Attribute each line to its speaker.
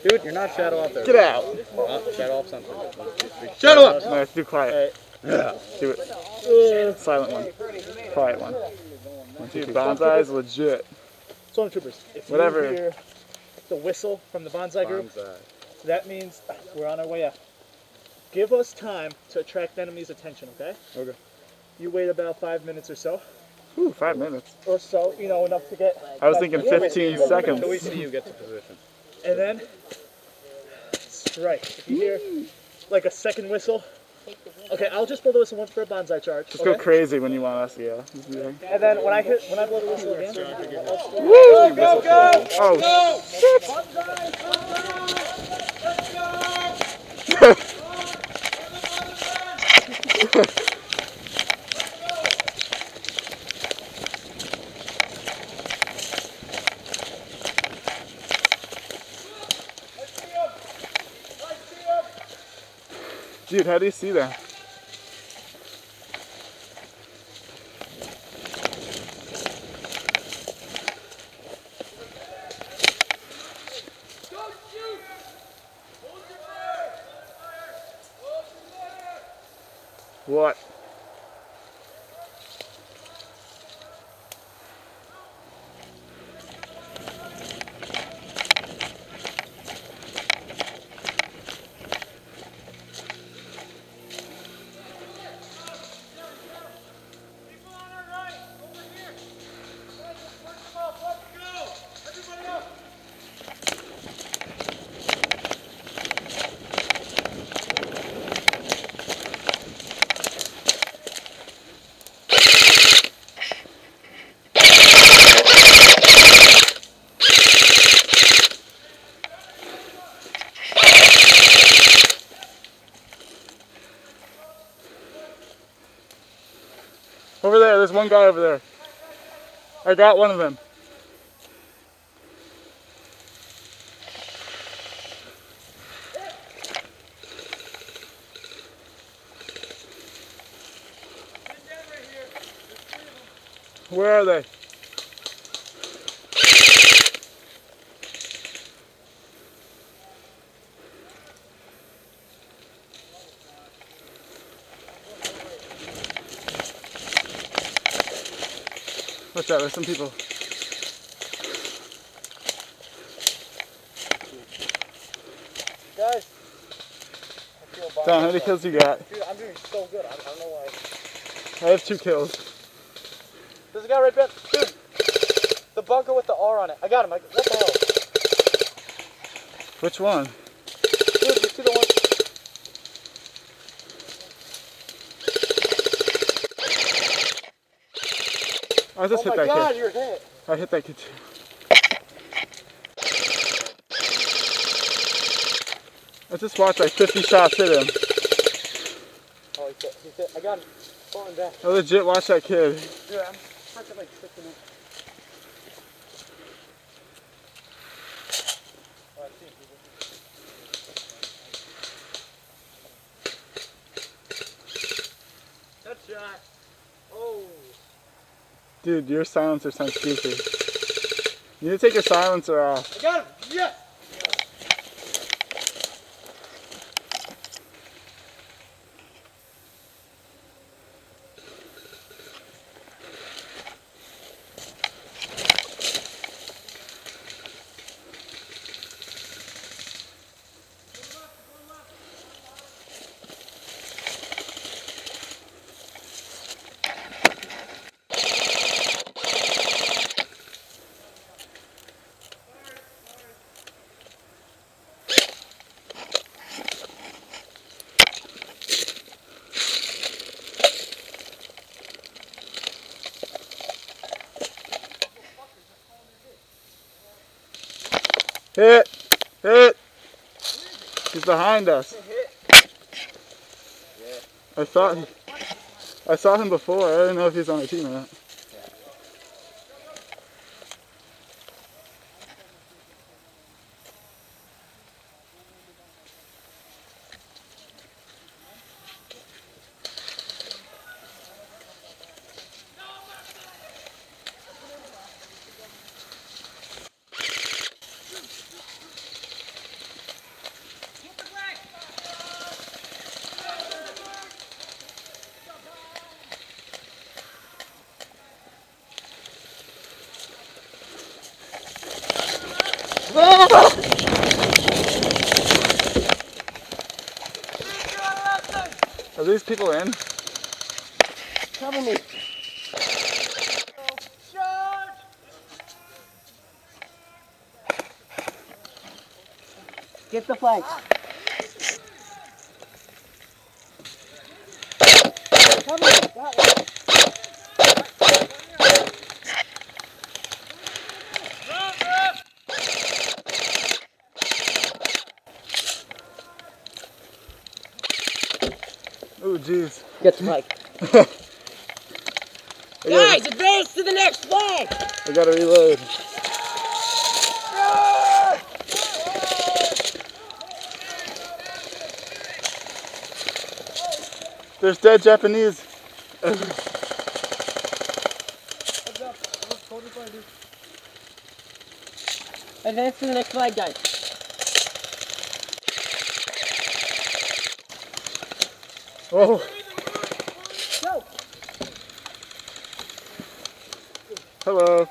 Speaker 1: Dude, you're not shadow off there.
Speaker 2: Get out.
Speaker 1: Shadow off something.
Speaker 2: Shadow up. No, let's do quiet.
Speaker 1: Yeah.
Speaker 2: Do it. Silent one. Quiet one. Dude, bonsai is legit.
Speaker 3: Stormtroopers, if
Speaker 2: Whatever.
Speaker 3: you hear the whistle from the bonsai group, that means we're on our way out. Give us time to attract enemy's attention, okay?
Speaker 1: Okay.
Speaker 3: You wait about 5 minutes or so.
Speaker 2: Ooh, 5 minutes.
Speaker 3: Or so, you know, enough to get...
Speaker 2: I was thinking 15 seconds.
Speaker 1: Until we see you get to position.
Speaker 3: And then, strike. If you hear, like, a second whistle, okay, I'll just blow the whistle once for a bonsai charge.
Speaker 2: Just go crazy when you want us, yeah.
Speaker 3: And then when I blow the whistle again...
Speaker 2: Woo! Go, go! Oh, shit! Dude, how do you see that? What? Over there, there's one guy over there. I got one of them. Where are they? Watch out, there's some people.
Speaker 3: Guys,
Speaker 2: Don, how many kills you got?
Speaker 3: dude, I'm doing so good. I don't know why.
Speaker 2: I have 2 kills.
Speaker 3: There's a guy right back. Dude, the bunker with the R on it. I got him. What the hell?
Speaker 2: Which one?
Speaker 3: Dude, you see the one?
Speaker 2: I just hit that
Speaker 3: God,
Speaker 2: kid.
Speaker 3: you're hit.
Speaker 2: I hit that kid too. I just watched like 50 shots hit him.
Speaker 3: Oh, he's hit. I got him. Falling back.
Speaker 2: I legit watched that kid.
Speaker 3: Dude, I'm freaking like tripping it. Headshot. Oh.
Speaker 2: Dude, your silencer sounds goofy. You need to take your silencer off.
Speaker 3: I got him. Yes.
Speaker 2: Hit! Hit! He's behind us. I saw him before. I didn't know if he's on our team or not. Are these people in?
Speaker 4: Cover me. Get the flag. Cover me. That way.
Speaker 2: Oh, jeez.
Speaker 4: Get the flag. Guys, advance to the next flag!
Speaker 2: I gotta reload. There's dead Japanese.
Speaker 4: Advance to the next flag, guys.
Speaker 2: Oh.
Speaker 4: Go!
Speaker 2: Hello.